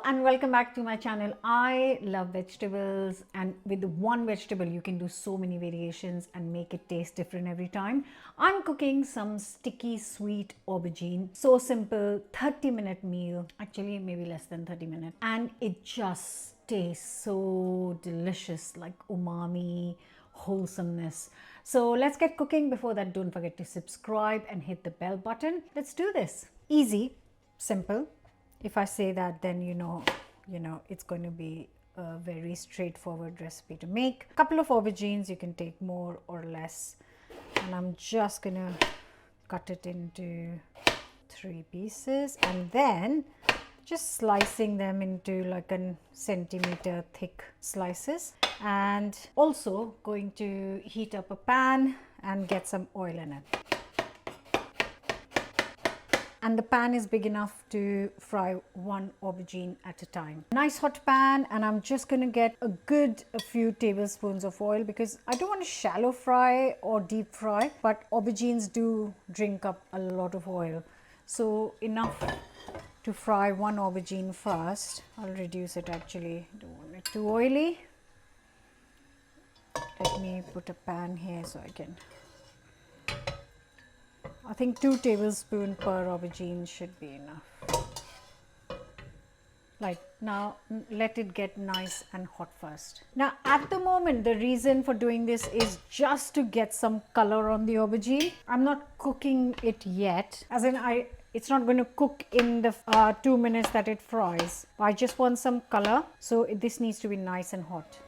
and welcome back to my channel. I love vegetables, and with one vegetable you can do so many variations and make it taste different every time. I'm cooking some sticky sweet aubergine. So simple, 30-minute meal, actually maybe less than 30 minutes, and it just tastes so delicious, like umami, wholesomeness. So let's get cooking. Before that, don't forget to subscribe and hit the bell button. Let's do this. Easy, simple. If I say that, then you know it's going to be a very straightforward recipe to make. A couple of aubergines, you can take more or less, and I'm just gonna cut it into 3 pieces and then just slicing them into like a centimeter thick slices, and also going to heat up a pan and get some oil in it. And the pan is big enough to fry 1 aubergine at a time. Nice hot pan, and I'm just going to get a few tablespoons of oil because I don't want to shallow fry or deep fry, but aubergines do drink up a lot of oil. So enough to fry 1 aubergine first. I'll reduce it actually, don't want it too oily. Let me put a pan here so I can. I think 2 tablespoons per aubergine should be enough. Like, now let it get nice and hot first. Now at the moment, the reason for doing this is just to get some color on the aubergine. I'm not cooking it yet, as in it's not going to cook in the 2 minutes that it fries. I just want some color, so this needs to be nice and hot.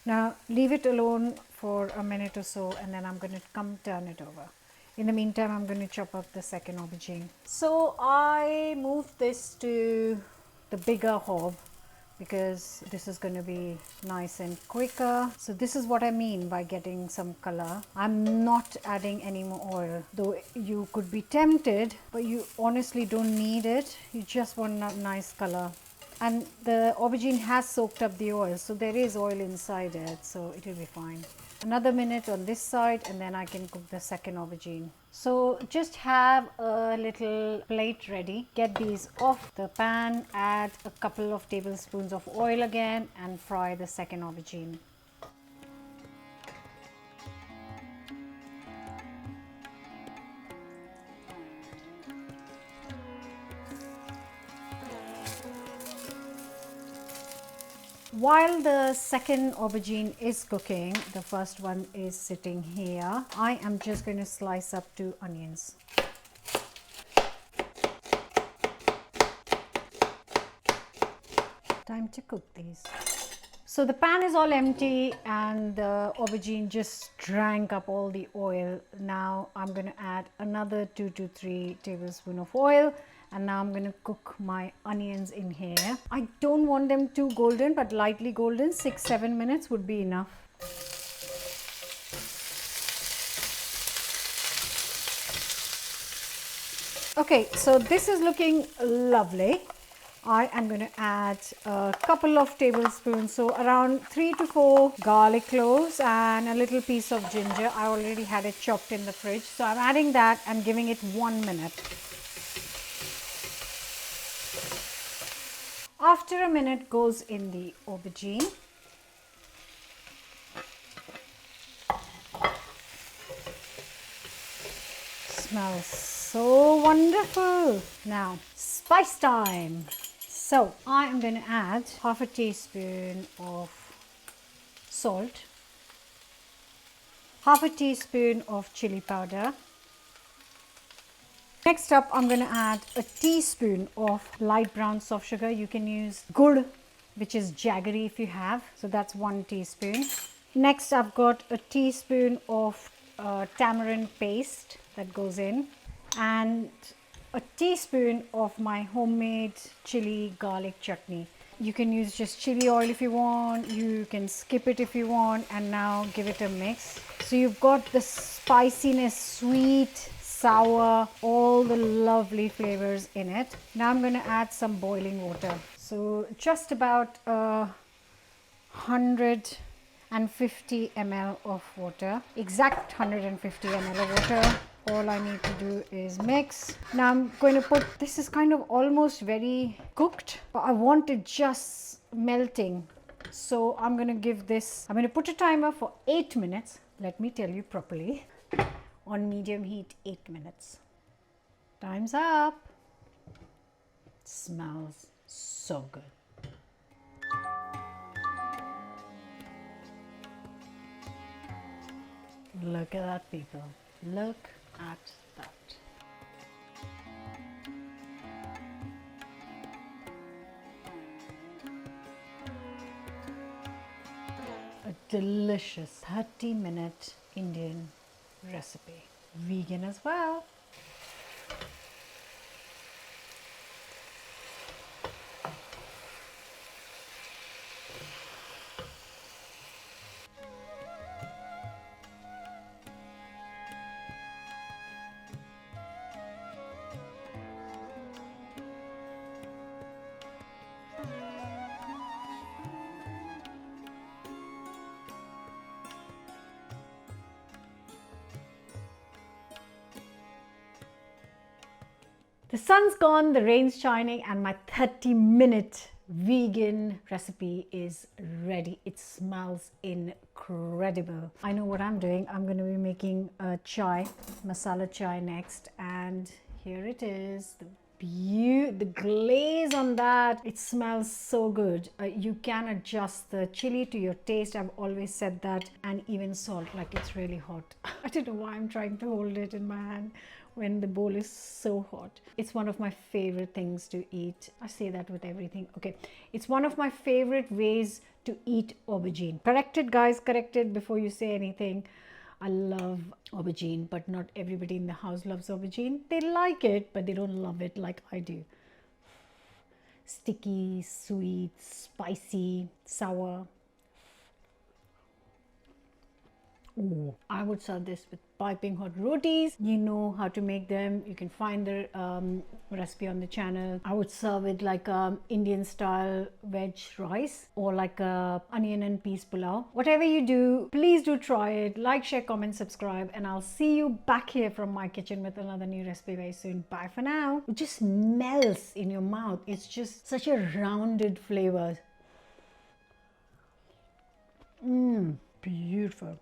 Now leave it alone for a minute or so, and then I'm going to come turn it over. In the meantime, I'm going to chop up the second aubergine. So I moved this to the bigger hob because this is going to be nice and quicker. So this is what I mean by getting some color. I'm not adding any more oil, though you could be tempted, but you honestly don't need it. You just want a nice color. And the aubergine has soaked up the oil, so there is oil inside it, so it will be fine. Another minute on this side, and then I can cook the second aubergine. So just have a little plate ready. Get these off the pan, add a couple of tablespoons of oil again, and fry the second aubergine. While the second aubergine is cooking, the first one is sitting here. I am just going to slice up 2 onions. Time to cook these. So the pan is all empty and the aubergine just drank up all the oil. Now I'm going to add another 2 to 3 tablespoons of oil. And now I'm going to cook my onions in here. I don't want them too golden, but lightly golden. 6-7 minutes would be enough. Okay, so this is looking lovely. I am going to add a couple of tablespoons, so around 3 to 4 garlic cloves and a little piece of ginger. I already had it chopped in the fridge, so I'm adding that and giving it 1 minute. After a minute goes in the aubergine. Smells so wonderful. Now, spice time. So I am going to add half a teaspoon of salt, half a teaspoon of chili powder. Next up, I'm going to add a teaspoon of light brown soft sugar. You can use gur, which is jaggery if you have. So that's 1 teaspoon. Next, I've got a teaspoon of tamarind paste that goes in, and a teaspoon of my homemade chili garlic chutney. You can use just chili oil if you want, you can skip it if you want, and now give it a mix. So you've got the spiciness, sweet, sour, all the lovely flavors in it. Now I'm going to add some boiling water. So just about 150 ml of water, exact 150 ml of water. All I need to do is mix. Now I'm going to put, this is kind of almost very cooked, but I want it just melting. So I'm going to give this, I'm going to put a timer for 8 minutes. Let me tell you properly. On medium heat, 8 minutes. Time's up. Smells so good. Look at that, people. Look at that. A delicious 30-minute Indian recipe. Vegan as well. The sun's gone, the rain's shining, and my 30-minute vegan recipe is ready. It smells incredible. I know what I'm doing. I'm going to be making a chai, masala chai next, and here it is. The glaze on that, it smells so good. You can adjust the chili to your taste. I've always said that, and even salt, like it's really hot. I don't know why I'm trying to hold it in my hand when the bowl is so hot. It's one of my favorite things to eat. I say that with everything. Okay, it's one of my favorite ways to eat aubergine. Corrected, guys, corrected before you say anything. I love aubergine, but not everybody in the house loves aubergine. They like it, but they don't love it like I do. Sticky, sweet, spicy, sour. Ooh, I would serve this with piping hot rotis. You know how to make them. You can find the recipe on the channel. I would serve it like Indian style veg rice or like a onion and peas pulao. Whatever you do, please do try it. Like, share, comment, subscribe, and I'll see you back here from my kitchen with another new recipe very soon. Bye for now. It just melts in your mouth. It's just such a rounded flavor. Beautiful.